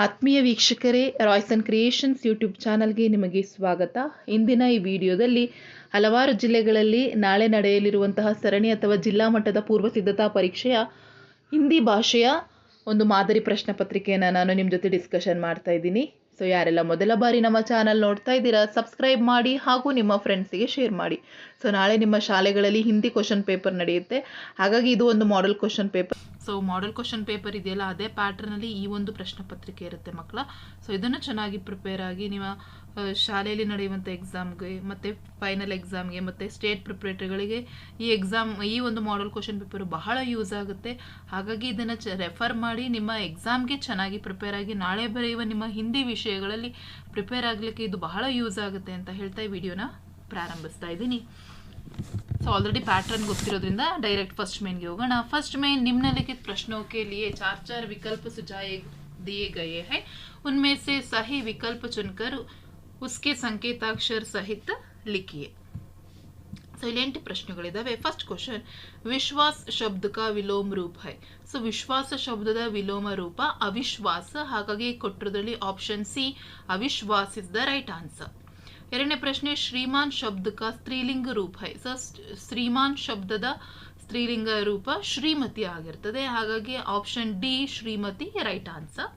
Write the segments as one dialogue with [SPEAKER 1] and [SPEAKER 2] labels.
[SPEAKER 1] ಆತ್ಮೀಯ ವೀಕ್ಷಕರೇ, Royce and creations YouTube ಚಾನಲ್ಗೆ ನಿಮಗೆ ಸ್ವಾಗತ. ಇಂದಿನ ಈ ವಿಡಿಯೋದಲ್ಲಿ ಹಲವಾರು ಜಿಲ್ಲೆಗಳಲ್ಲಿ ನಾಳೆ ನಡೆಯಲಿರುವಂತಹ ಸರಣಿ ಅಥವಾ ಜಿಲ್ಲಾ ಮಟ್ಟದ ಪೂರ್ವ ಸಿದ್ಧತಾ ಪರೀಕ್ಷೆಯ ಹಿಂದಿ ಭಾಷೆಯ ಒಂದು ಮಾದರಿ ಪ್ರಶ್ನೆ ಪತ್ರಿಕೆಯನ್ನು ನಾನು ನಿಮ್ಮ ಜೊತೆ ಡಿಸ್ಕಷನ್ ಮಾಡ್ತಾ ಇದ್ದೀನಿ. ಸೊ ಯಾರೆಲ್ಲ ಮೊದಲ ಬಾರಿ ನಮ್ಮ ಚಾನಲ್ ನೋಡ್ತಾ ಇದ್ದೀರಾ, ಸಬ್ಸ್ಕ್ರೈಬ್ ಮಾಡಿ ಹಾಗೂ ನಿಮ್ಮ ಫ್ರೆಂಡ್ಸಿಗೆ ಶೇರ್ ಮಾಡಿ. ಸೊ ನಾಳೆ ನಿಮ್ಮ ಶಾಲೆಗಳಲ್ಲಿ ಹಿಂದಿ ಕ್ವಶನ್ ಪೇಪರ್ ನಡೆಯುತ್ತೆ, ಹಾಗಾಗಿ ಇದು ಒಂದು model question paper. So model question paper ಇದೆಯಲ್ಲ, ಅದೇ ಪ್ಯಾಟರ್ನಲ್ಲಿ ಈ ಒಂದು ಪ್ರಶ್ನೆ ಪತ್ರಿಕೆ ಇರುತ್ತೆ ಮಕ್ಕಳ. ಸೊ ಇದನ್ನು ಚೆನ್ನಾಗಿ ಪ್ರಿಪೇರ್ ಆಗಿ ನಿಮ್ಮ ಶಾಲೆಯಲ್ಲಿ ನಡೆಯುವಂಥ ಎಕ್ಸಾಮ್ಗೆ ಮತ್ತು ಫೈನಲ್ ಎಕ್ಸಾಮ್ಗೆ ಮತ್ತು ಸ್ಟೇಟ್ ಪ್ರಿಪ್ರೇಟರಿಗಳಿಗೆ ಈ ಒಂದು ಮಾಡೆಲ್ ಕ್ವಶನ್ ಪೇಪರು ಬಹಳ ಯೂಸ್ ಆಗುತ್ತೆ. ಹಾಗಾಗಿ ಇದನ್ನು ರೆಫರ್ ಮಾಡಿ ನಿಮ್ಮ ಎಕ್ಸಾಮ್ಗೆ ಚೆನ್ನಾಗಿ ಪ್ರಿಪೇರ್ ಆಗಿ ನಾಳೆ ಬರೆಯುವ ನಿಮ್ಮ ಹಿಂದಿ ವಿಷಯಗಳಲ್ಲಿ ಪ್ರಿಪೇರ್ ಆಗಲಿಕ್ಕೆ ಇದು ಬಹಳ ಯೂಸ್ ಆಗುತ್ತೆ ಅಂತ ಹೇಳ್ತಾ ಈ ವಿಡಿಯೋನ ಪ್ರಾರಂಭಿಸ್ತಾ ಇದ್ದೀನಿ. ಸೊ ऑलरेडी पैटर्न ಗೊತ್ತಿರೋದ್ರಿಂದ डायरेक्ट फर्स्ट मेन ಗೆ ಹೋಗೋಣ. फर्स्ट मेन निम्नलिखित प्रश्नों के लिए 4 विकल्प सुझाए दिए गए हैं. उनमें से सही विकल्प चुनकर उसके संकेताक्षर सहित लिखिए. ಸೊ ಇಲ್ಲಿ 8 ಪ್ರಶ್ನೆಗಳಿದಾವೆ. ಫಸ್ಟ್ ಕ್ವಶನ್, ವಿಶ್ವಾಸ ಶಬ್ದ का ವಿಲೋಮ ರೂಪ है. ಸೊ ವಿಶ್ವಾಸ ಶಬ್ದದ ವಿಲೋಮ ರೂಪ ಅವಿಶ್ವಾಸ. ಹಾಗಾಗಿ ಕೊಟ್ಟಿರೋದ್ರಲ್ಲಿ ಆಪ್ಷನ್ ಸಿ ಅವಿಶ್ವಾಸ ಇಸ್ ದ ರೈಟ್ ಆನ್ಸರ್. ಎರಡನೇ ಪ್ರಶ್ನೆ, ಶ್ರೀಮಾನ್ ಶಬ್ದ का ಸ್ತ್ರೀಲಿಂಗ ರೂಪ है. ಸೊ ಶ್ರೀಮಾನ್ ಶಬ್ದದ ಸ್ತ್ರೀಲಿಂಗ ರೂಪ ಶ್ರೀಮತಿ ಆಗಿರ್ತದೆ, ಹಾಗಾಗಿ option D Shrimati right answer.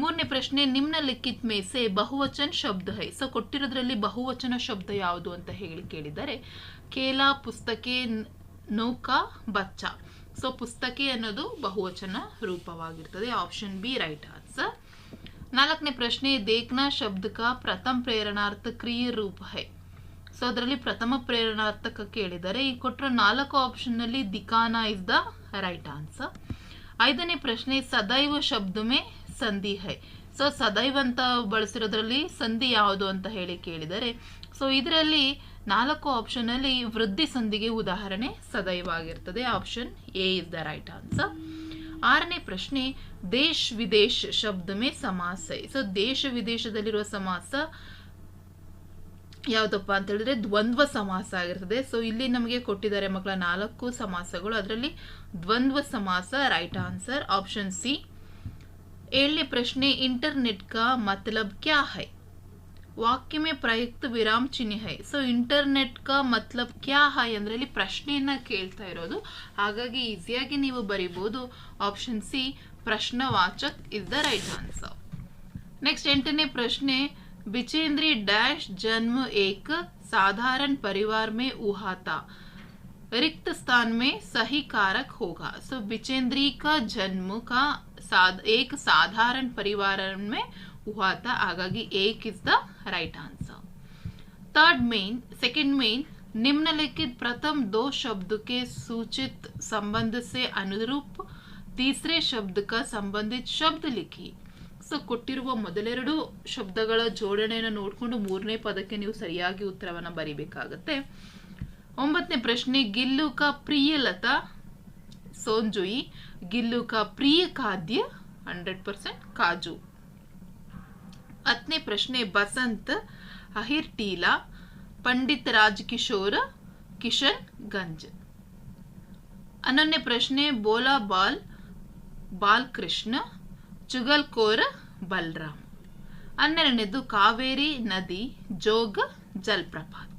[SPEAKER 1] ಮೂರನೇ ಪ್ರಶ್ನೆ, ನಿಮ್ನಲಿಖಿತ ಮೇ ಸೆ ಬಹುವಚನ ಶಬ್ದ है. ಸೊ ಕೊಟ್ಟಿರೋದ್ರಲ್ಲಿ ಬಹುವಚನ ಶಬ್ದ ಯಾವುದು ಅಂತ ಕೇಳಿದ್ದಾರೆ. ಕೇಲ, ಪುಸ್ತಕೆ, ನೌಕಾ, ಬಚ್ಚ. ಸೊ ಪುಸ್ತಕೆ ಅನ್ನೋದು ಬಹುವಚನ ರೂಪವಾಗಿರ್ತದೆ, ಆಪ್ಷನ್ ಬಿ ರೈಟ್ ಆನ್ಸರ್. ನಾಲ್ಕನೇ ಪ್ರಶ್ನೆ, ದೇಖ್ನಾ ಶಬ್ದ का ಪ್ರಥಮ ಪ್ರೇರಣಾರ್ಥ ಕ್ರಿಯೆ ರೂಪ है. ಸೊ ಅದರಲ್ಲಿ ಪ್ರಥಮ ಪ್ರೇರಣಾರ್ಥಕ ಕೇಳಿದ್ದಾರೆ. ಈ ಕೊಟ್ಟರೆ 4 ಆಪ್ಷನ್ ನಲ್ಲಿ ದಿಖಾನಾ ಇಸ್ ದ ರೈಟ್ ಆನ್ಸರ್. ಐದನೇ ಪ್ರಶ್ನೆ, ಸದೈವ ಶಬ್ದ ಮೇ ಸಂಧಿ है. ಸೊ ಸದೈವ ಅಂತ ಬಳಸಿರೋದ್ರಲ್ಲಿ ಸಂಧಿ ಯಾವುದು ಅಂತ ಕೇಳಿದ್ದಾರೆ. ಸೊ ಇದರಲ್ಲಿ 4 ಆಪ್ಷನ್ ಅಲ್ಲಿ ವೃದ್ಧಿ ಸಂಧಿಗೆ ಉದಾಹರಣೆ ಸದೈವ ಆಗಿರ್ತದೆ, option A is the right answer. ಆರನೇ ಪ್ರಶ್ನೆ, ದೇಶ ವಿದೇಶ ಶಬ್ದ ಮೇ ಸಮಾಸ है. ಸೊ ದೇಶ ವಿದೇಶದಲ್ಲಿರುವ ಸಮಾಸ ಯಾವುದಪ್ಪ ಅಂತ ಹೇಳಿದ್ರೆ ದ್ವಂದ್ವ ಸಮಾಸ ಆಗಿರ್ತದೆ. ಸೊ ಇಲ್ಲಿ ನಮಗೆ ಕೊಟ್ಟಿದ್ದಾರೆ ಮಕ್ಕಳ 4 ಸಮಾಸಗಳು, ಅದರಲ್ಲಿ ದ್ವಂದ್ವ ಸಮಾಸ ರೈಟ್ ಆನ್ಸರ್, ಆಪ್ಷನ್ ಸಿ. ಏಳನೇ ಪ್ರಶ್ನೆ, ಇಂಟರ್ನೆಟ್ का मतलब क्या है. ವಾಕ್ಯ में ಪ್ರಯುಕ್ತ ವಿರಾಮ ಚಿಹ್ನೆ है. ಸೊ ಇಂಟರ್ನೆಟ್ का मतलब क्या है ಅಂದ್ರೆ ಇಲ್ಲಿ ಪ್ರಶ್ನೆಯನ್ನ ಕೇಳ್ತಾ ಇರೋದು, ಹಾಗಾಗಿ ಈಸಿಯಾಗಿ ನೀವು ಬರೀಬಹುದು, ಆಪ್ಷನ್ ಸಿ ಪ್ರಶ್ನವಾಚಕ is the right answer. Next 8ನೇ ಪ್ರಶ್ನೆ, बिचेंद्री डैश जन्म एक साधारण परिवार में हुआ था. रिक्त स्थान में सही कारक होगा. सो बिचेंद्री का जन्म का एक साधारण परिवार में हुआ था, हाಗಾಗಿ एक is the right answer. Third main, second main, निम्नलिखित प्रथम 2 शब्द के सूचित संबंध से अनुरूप तीसरे शब्द का संबंधित शब्द लिखिए. ಸೊ ಕೊಟ್ಟಿರುವ ಮೊದಲೆರಡು ಶಬ್ದಗಳ ಜೋಡಣೆಯನ್ನು ನೋಡಿಕೊಂಡು 3ನೇ ಪದಕ್ಕೆ ನೀವು ಸರಿಯಾಗಿ ಉತ್ತರವನ್ನು ಬರೀಬೇಕಾಗತ್ತೆ. 9ನೇ ಪ್ರಶ್ನೆ, ಗಿಲ್ಲು ಕಾ ಪ್ರಿಯ ಲತಾ ಸೋಂಜುಯಿ, ಗಿಲ್ಲು ಕಾ ಪ್ರಿಯ ಖಾದ್ಯ 100% ಕಾಜು. 10ನೇ ಪ್ರಶ್ನೆ, ಬಸಂತ್ ಅಹಿರ್ ಟೀಲಾ, ಪಂಡಿತ್ ರಾಜ್ ಕಿಶೋರ್ ಕಿಶನ್ ಗಂಜ್. 11ನೇ ಪ್ರಶ್ನೆ, ಬೋಲಾ ಬಾಲ್ ಬಾಲ್ ಕೃಷ್ಣ, ಚುಗಲ್ಕೋರ್ ಬಲರಾಮ್. 12ನೇದು, ಕಾವೇರಿ ನದಿ ಜೋಗ जलप्रपात.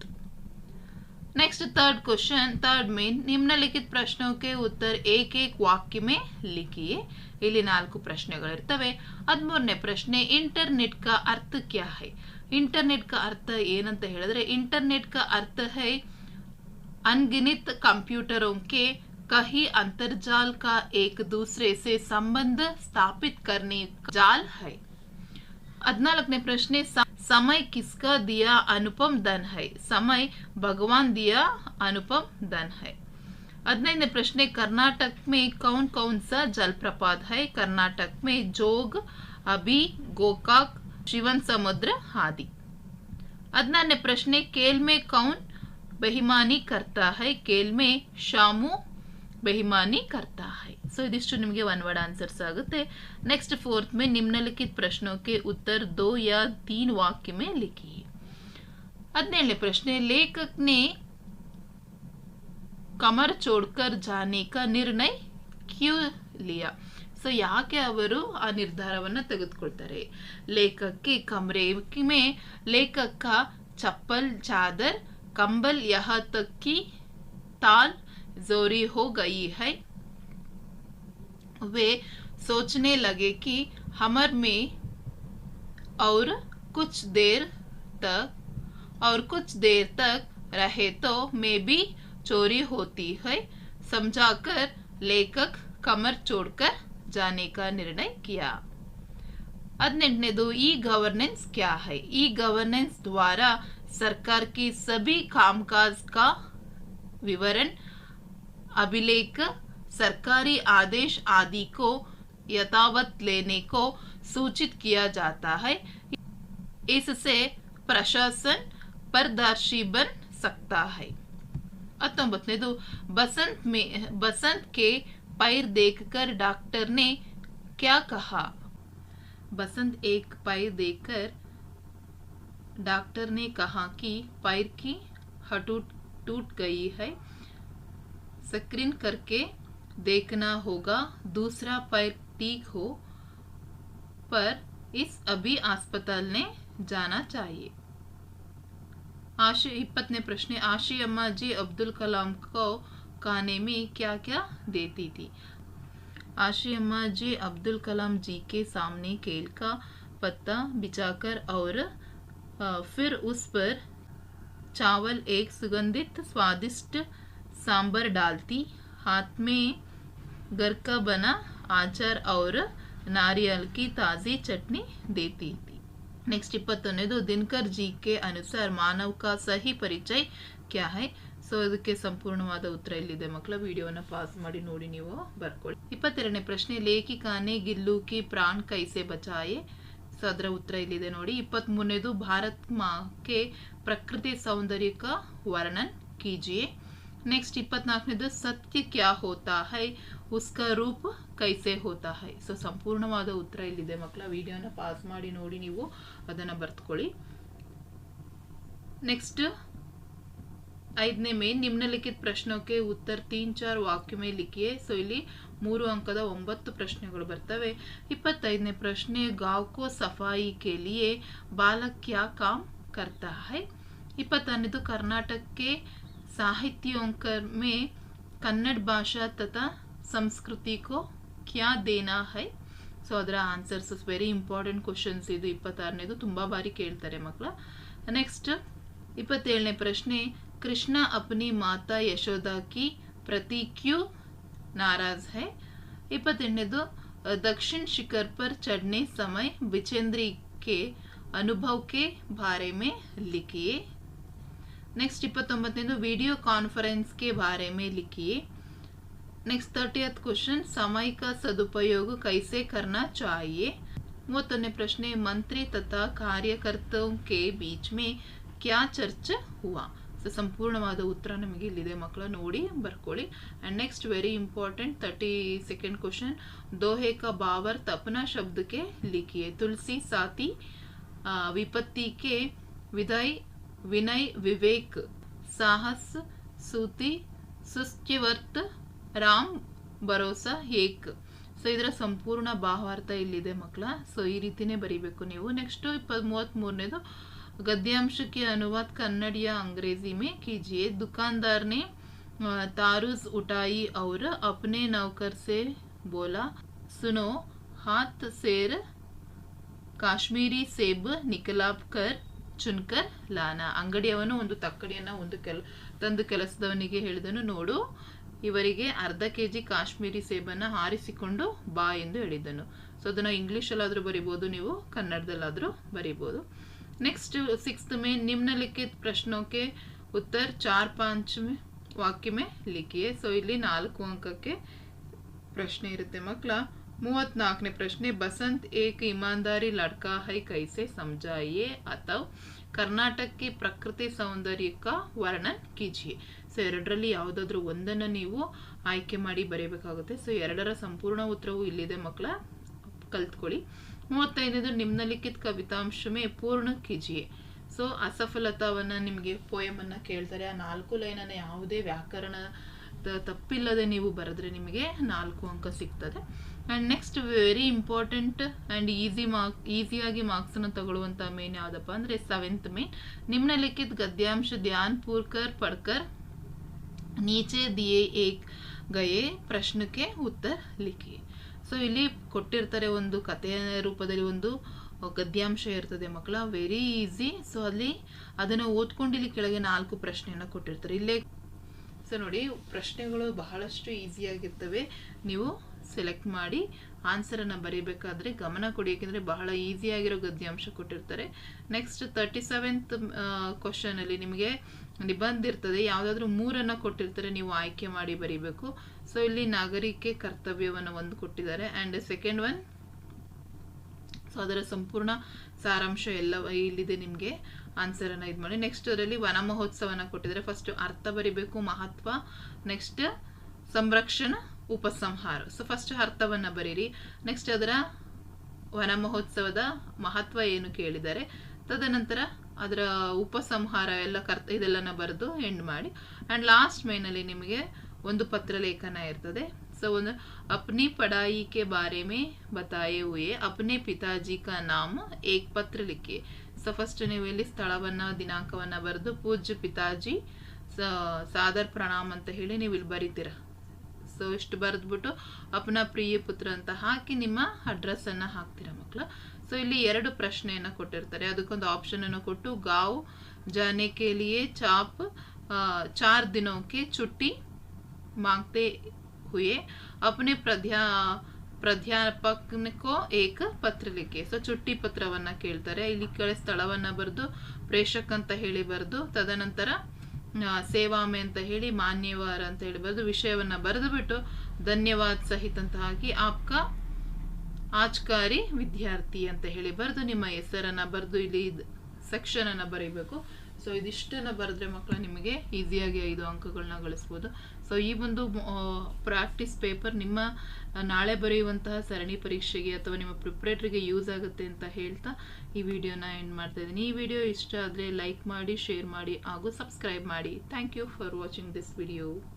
[SPEAKER 1] Next third question, third main, निम्नलिखित प्रश्नों के उत्तर एक एक वाक्य में लिखिए. ಇಲ್ಲಿ 4 ಪ್ರಶ್ನೆಗಳಿರ್ತವೆ. 13ನೇ ಪ್ರಶ್ನೆ, इंटरनेट का अर्थ क्या है. इंटरनेट का अर्थ ಏನಂತ ಹೇಳಿದ್ರೆ, इंटरनेट का अर्थ है अनगिनत कंप्यूटरों के कहीं अंतरजाल का एक दूसरे से संबंध स्थापित करने का जाल है. 14ನೇ ಪ್ರಶ್ನೆ, समय किसका दिया अनुपम धन है. समय भगवान दिया अनुपम धन है. 15ನೇ ಪ್ರಶ್ನೆ, कर्नाटक में कौन कौन सा जलप्रपात है. कर्नाटक में जोग, अभी, गोकाक, शिवन समुद्र आदि. 16ನೇ ಪ್ರಶ್ನೆ, खेल में कौन बेईमानी करता है. खेल में शामू बेईमानी करता है. सो इदिಷ್ಟು ನಿಮಗೆ 1 वर्ड आंसर्स आಗುತ್ತೆ. नेक्स्ट फोर्थ में, निम्नलिखित प्रश्नों के उत्तर 2 या 3 वाक्य में लिखिए. 17ನೇ ಪ್ರಶ್ನೆ, लेखक ने कमर छोड़कर जाने का निर्णय क्यों लिया. ಸೊ ಯಾಕೆ ಅವರು ಆ ನಿರ್ಧಾರವನ್ನು ತೆಗೆದುಕೊಳ್ತಾರೆ? लेखक के कमरे में लेखक का चप्पल चादर कंबल यहाँ तक की ताल जोरी हो गई है। वे सोचने लगे कि हमर में और कुछ देर तक रहे तो मैं भी चोरी होती है। समझाकर लेखक कमर छोड़कर जाने का निर्णय किया। 18नेದು ई गवर्नेंस क्या है? ई गवर्नेंस द्वारा सरकार की सभी कामकाज का विवरण, अभिलेख, सरकारी आदेश आदि को यथावत लेने को सूचित किया जाता है। इससे प्रशासन पारदर्शी बन सकता है। 19नेದು बसंत के पैर देखकर डॉक्टर ने क्या कहा? बसंत एक पैर देखकर डॉक्टर ने कहा कि पैर की हड्डी टूट गई है, स्क्रीन करके देखना होगा, दूसरा पैर ठीक हो पर इस अभी अस्पताल ने जाना चाहिए। 20ने प्रश्न, आशी अम्मा जी अब्दुल कलाम को खाने में क्या क्या देती थी? आशी अम्मा जी अब्दुल कलाम जी के सामने केल का पत्ता बिछाकर और फिर उस पर चावल एक सुगंधित स्वादिष्ट सांबर डालती, हाथ में घर का बना आचार और नारियल की ताज़ी चटनी देती थी। नेक्स्ट 21नेದು दिनकर जी के अनुसार मानव का सही परिचय क्या है? ಸೊ ಇದಕ್ಕೆ ಸಂಪೂರ್ಣವಾದ ಉತ್ತರ ಇಲ್ಲಿದೆ ಮಕ್ಕಳ, ವಿಡಿಯೋನ ಪಾಸ್ ಮಾಡಿ ನೋಡಿ ನೀವು ಬರ್ಕೊಳ್ಳಿ। 22ನೇ ಪ್ರಶ್ನೆ, ಲೇಖಿಕಾನೆ ಗಿಲ್ಲು ಕಿ ಪ್ರಾಣ್ ಕೈಸೆ ಬಚಾಯೆ? ಸೊ ಅದರ ಉತ್ತರ ಇಲ್ಲಿದೆ ನೋಡಿ। 23नेದು ಭಾರತ್ ಮಾँ के प्रकृति सौंदर्य का वर्णन कीजिए। नेक्स्ट 24नेದು सत्य क्या होता है, उसका रूप कैसे होता है? ಸೊ ಸಂಪೂರ್ಣವಾದ ಉತ್ತರ ಇಲ್ಲಿದೆ ಮಕ್ಕಳ, ವಿಡಿಯೋನ ಪಾಸ್ ಮಾಡಿ ನೋಡಿ ನೀವು ಅದನ್ನ ಬರ್ಕೊಳ್ಳಿ। नेक्स्ट 5ने में निम्नलिखित प्रश्नों के उत्तर 3-4 वाक्य में लिखिए। ಸೊ ಇಲ್ಲಿ 3 अंकದ 9 ಪ್ರಶ್ನೆಗಳು ಬರ್ತವೆ। 25ನೇ ಪ್ರಶ್ನೆ, गांव को सफाई के लिए बालक क्या काम करता है? 26नेದು कर्नाटक के साहित्यों में कन्नड़ भाषा तथा संस्कृति को क्या देना है? ಸೊ ಅದರ ಆನ್ಸರ್ಸ್ ವೆರಿ ಇಂಪಾರ್ಟೆಂಟ್ ಕ್ವಶನ್ಸ್ ಇದು। 26ನೇದು ತುಂಬಾ ಬಾರಿ ಕೇಳ್ತಾರೆ ಮಕ್ಕಳ। ನೆಕ್ಸ್ಟ್ 27ನೇ ಪ್ರಶ್ನೆ, कृष्ण अपनी माता यशोदा की प्रति क्यों नाराज है? 28नेದು दक्षिण शिखर पर चढ़ने समय बिचेंद्री के अनुभव के बारे में लिखिए। नेक्स्ट 29नेದು वीडियो कॉन्फ्रेंस के बारे में लिखिए। नेक्स्ट 30th क्वेश्चन, समय का सदुपयोग कैसे करना चाहिए? 31ನೇ ಪ್ರಶ್ನೆ, मंत्री तथा कार्यकर्ताओं के बीच में क्या चर्चा हुआ? ಸೊ ಸಂಪೂರ್ಣವಾದ ಉತ್ತರ ನಮಗೆ ಇಲ್ಲಿದೆ ಮಕ್ಕಳ, ನೋಡಿ ಬರ್ಕೊಳ್ಳಿ। And next very important 32nd question, दोहे का भावार्थ अपना शब्द के लिखिए। तुलसी साथी विपत्ति के विनय विवेक साहस सूति सुस्त्यवर्त राम भरोसा एक। ಸೊ ಇದರ ಸಂಪೂರ್ಣ ಭಾವಾರ್ಥ ಇಲ್ಲಿದೆ ಮಕ್ಕಳ, ಸೊ ಈ ರೀತಿನೇ ಬರೀಬೇಕು ನೀವು। ನೆಕ್ಸ್ಟ್ 33ನೇದು, गद्यांश के अनुवाद कन्नड़ या अंग्रेजी में कीजिए। दुकानदार ने तारुज उठाई और अपने नौकर से बोला, सुनो हाथ सेर ಕಾಶ್ಮೀರಿ ಸೇಬ್ ನಿಕಲಾಬ್ಕರ್ ಚುನ್ಕರ್ ಲಾನಾ. ಅಂಗಡಿಯವನು ಒಂದು ತಕ್ಕಡಿಯನ್ನ ತಂದು ಕೆಲಸದವನಿಗೆ ಹೇಳಿದನು, ನೋಡು ಇವರಿಗೆ ಅರ್ಧ ಕೆಜಿ ಕಾಶ್ಮೀರಿ ಸೇಬನ್ನ ಹಾರಿಸಿಕೊಂಡು ಬಾ ಎಂದು ಹೇಳಿದನು. ಸೊ ಅದನ್ನ ಇಂಗ್ಲಿಷಲ್ಲಾದ್ರೂ ಬರಿಬಹುದು, ನೀವು ಕನ್ನಡದಲ್ಲಾದ್ರೂ ಬರಿಬಹುದು। नेक्स्ट 6th में निम्नलिखित प्रश्नों के उत्तर 4-5 वाक्य में लिखिए। ಸೊ ಇಲ್ಲಿ 4 ಅಂಕಕ್ಕೆ ಪ್ರಶ್ನೆ ಇರುತ್ತೆ ಮಕ್ಕಳ। 34ನೇ ಪ್ರಶ್ನೆ, बसंत एक ईमानदारी लड़का है कैसे समझाइए ಅಥವಾ कर्नाटक की प्रकृति सौंदर्य का वर्णन कीजिए। ಸೊ ಎರಡರಲ್ಲಿ ಯಾವುದಾದ್ರೂ ಒಂದನ್ನು ನೀವು ಆಯ್ಕೆ ಮಾಡಿ ಬರೆಯಬೇಕಾಗುತ್ತೆ। ಸೊ ಎರಡರ ಸಂಪೂರ್ಣ ಉತ್ತರವು ಇಲ್ಲಿದೆ ಮಕ್ಕಳ, ಕಲ್ತ್ಕೊಳ್ಳಿ। 35ನೇದು, ನಿಮ್ನಲಿಖಿತ ಕವಿತಾಂಶ ಮೇ ಪೂರ್ಣ कीजिए। ಸೊ ಅಸಫಲತಾವನ್ನ ನಿಮಗೆ ಪೋಯಮ್ ಅನ್ನ ಕೇಳ್ತಾರೆ, ಆ 4 ಲೈನನ್ನ ಯಾವುದೇ ವ್ಯಾಕರಣ ತಪ್ಪಿಲ್ಲದೆ ನೀವು ಬರೆದ್ರೆ ನಿಮಗೆ 4 ಅಂಕ ಸಿಗ್ತದೆ। And next very important and ಈಸಿಯಾಗಿ ಮಾರ್ಕ್ಸನ್ನು ತಗೊಳ್ಳುವಂಥ ಮೇನ್ ಯಾವುದಪ್ಪ ಅಂದರೆ 7th ಮೇನ್ ನಿಮ್ನಲಿಖಿತ ಗದ್ಯಾಂಶ ಧ್ಯಾನ್ ಪೂರ್ಕರ್ ಪಡ್ಕರ್ ನೀಚೆ ದಿಯೇ ಏಕ್ ಗಯೇ ಪ್ರಶ್ನಕ್ಕೆ ಉತ್ತರ ಲಿಖಿ. ಸೊ ಇಲ್ಲಿ ಕೊಟ್ಟಿರ್ತಾರೆ ಒಂದು ಕಥೆಯ ರೂಪದಲ್ಲಿ ಒಂದು ಗದ್ಯಾಂಶ ಇರ್ತದೆ ಮಕ್ಕಳ, ವೆರಿ ಈಸಿ. ಸೊ ಅಲ್ಲಿ ಅದನ್ನು ಓದ್ಕೊಂಡು ಇಲ್ಲಿ ಕೆಳಗೆ 4 ಪ್ರಶ್ನೆಯನ್ನು ಕೊಟ್ಟಿರ್ತಾರೆ. ಇಲ್ಲೇ ಸೊ ನೋಡಿ ಪ್ರಶ್ನೆಗಳು ಬಹಳಷ್ಟು ಈಸಿಯಾಗಿರ್ತವೆ, ನೀವು ಸೆಲೆಕ್ಟ್ ಮಾಡಿ ಆನ್ಸರನ್ನು ಬರೀಬೇಕಾದ್ರೆ ಗಮನ ಕೊಡಿ, ಏಕೆಂದರೆ ಬಹಳ ಈಸಿಯಾಗಿರೋ ಗದ್ಯಾಂಶ ಕೊಟ್ಟಿರ್ತಾರೆ. ನೆಕ್ಸ್ಟ್ 37th ಕ್ವಶನಲ್ಲಿ ನಿಮಗೆ ನಿಬಂಧ ಇರ್ತದೆ, ಯಾವುದಾದ್ರೂ 3 ಕೊಟ್ಟಿರ್ತಾರೆ, ನೀವು ಆಯ್ಕೆ ಮಾಡಿ ಬರೀಬೇಕು. ಸೊ ಇಲ್ಲಿ ನಾಗರಿಕೆ ಕರ್ತವ್ಯವನ್ನು ಒಂದು ಕೊಟ್ಟಿದ್ದಾರೆ ಆ್ಯಂಡ್ ಸೆಕೆಂಡ್ ಒನ್ ಸೊ ಅದರ ಸಂಪೂರ್ಣ ಸಾರಾಂಶ ಎಲ್ಲ ಇಲ್ಲಿದೆ, ನಿಮಗೆ ಆನ್ಸರನ್ನು ಇದು ಮಾಡಿ. ನೆಕ್ಸ್ಟ್ ಅದರಲ್ಲಿ ವನ ಮಹೋತ್ಸವನ ಕೊಟ್ಟಿದ್ದಾರೆ, ಫಸ್ಟ್ ಅರ್ಥ ಬರಿಬೇಕು, ಮಹತ್ವ, ನೆಕ್ಸ್ಟ್ ಸಂರಕ್ಷಣಾ ಉಪಸಂಹಾರ. ಸೊ ಫಸ್ಟ್ ಅರ್ಥವನ್ನು ಬರೀರಿ, ನೆಕ್ಸ್ಟ್ ಅದರ ವನ ಮಹೋತ್ಸವದ ಮಹತ್ವ ಏನು ಕೇಳಿದ್ದಾರೆ, ತದನಂತರ ಅದರ ಉಪಸಂಹಾರ ಎಲ್ಲ ಇದೆಲ್ಲನ ಬರೆದು ಎಂಡ್ ಮಾಡಿ. ಆ್ಯಂಡ್ ಲಾಸ್ಟ್ ಮೇನಲ್ಲಿ ನಿಮಗೆ ಒಂದು ಪತ್ರ ಲೇಖನ ಇರ್ತದೆ. ಸೊ ಒಂದು ಅಪ್ನಿ ಪಢಾಯಿ ಕೆ ಬಾರೆ ಮೇ ಬತಾಯೆ ಹುಯೆ ಅಪ್ನೆ ಪಿತಾಜಿ ಕಾ ನಾಮ ಏಕ್ ಪತ್ರ ಲಿಖಿ. ಸೊ ಫಸ್ಟ್ ನೀವು ಇಲ್ಲಿ ಸ್ಥಳವನ್ನು ದಿನಾಂಕವನ್ನು ಬರೆದು ಪೂಜ್ಯ ಪಿತಾಜಿ ಸಾದರ್ ಪ್ರಣಾಮ್ ಅಂತ ಹೇಳಿ ನೀವು ಇಲ್ಲಿ ಬರೀತೀರ. ಸೊ ಇಷ್ಟು ಬರೆದ್ಬಿಟ್ಟು ಅಪ್ನ ಪ್ರಿಯ ಪುತ್ರ ಅಂತ ಹಾಕಿ ನಿಮ್ಮ ಅಡ್ರೆಸ್ಸನ್ನು ಹಾಕ್ತೀರ ಮಕ್ಕಳು. ಸೊ ಇಲ್ಲಿ 2 ಪ್ರಶ್ನೆಯನ್ನು ಕೊಟ್ಟಿರ್ತಾರೆ, ಅದಕ್ಕೊಂದು ಆಪ್ಷನನ್ನು ಕೊಟ್ಟು ಗಾಂವ್ ಜಾನೆ ಕೆ ಲಿಯೆ ಚಾಪ್ 4 ದಿನೋं के छुट्टी मांगते हुए अपने ಪ್ರಾಧ್ಯಾಪಕನಿಗೋ ಏಕ ಪತ್ರ ಲಿಖಿ. ಸೊ ಚುಟ್ಟಿ ಪತ್ರವನ್ನು ಕೇಳ್ತಾರೆ, ಇಲ್ಲಿ ಕೆಳ ಸ್ಥಳವನ್ನು ಬರೆದು ಪ್ರೇಷಕ್ ಅಂತ ಹೇಳಿ ಬರೆದು, ತದನಂತರ ಸೇವಾಮೆ ಅಂತ ಹೇಳಿ ಮಾನ್ಯವಾರ ಅಂತ ಹೇಳಿ ಬರೆದು ವಿಷಯವನ್ನು ಬರೆದು ಬಿಟ್ಟು ಧನ್ಯವಾದ ಸಹಿತ ಅಂತ ಹಾಕಿ ಆಪ್ಕ ಆಜ್ಕಾರಿ ವಿದ್ಯಾರ್ಥಿ ಅಂತ ಹೇಳಿ ಬರೆದು ನಿಮ್ಮ ಹೆಸರನ್ನು ಬರೆದು ಇಲ್ಲಿ ಸೆಕ್ಷನನ್ನು ಬರೀಬೇಕು. ಸೊ ಇದಿಷ್ಟನ್ನು ಬರೆದ್ರೆ ಮಕ್ಕಳು ನಿಮಗೆ ಈಸಿಯಾಗಿ 5 ಅಂಕಗಳನ್ನ ಗಳಿಸ್ಬೋದು. ಸೊ ಈ ಒಂದು ಪ್ರಾಕ್ಟೀಸ್ ಪೇಪರ್ ನಿಮ್ಮ ನಾಳೆ ಬರೆಯುವಂತಹ ಸರಣಿ ಪರೀಕ್ಷೆಗೆ ಅಥವಾ ನಿಮ್ಮ ಪ್ರಿಪ್ರೇಟರಿಗೆ ಯೂಸ್ ಆಗುತ್ತೆ ಅಂತ ಹೇಳ್ತಾ ಈ ವಿಡಿಯೋನ ಎಂಡ್ ಮಾಡ್ತಾ ಇದ್ದೀನಿ. ಈ ವಿಡಿಯೋ ಇಷ್ಟ ಆದರೆ ಲೈಕ್ ಮಾಡಿ, ಶೇರ್ ಮಾಡಿ ಹಾಗೂ ಸಬ್ಸ್ಕ್ರೈಬ್ ಮಾಡಿ. Thank you for watching this video.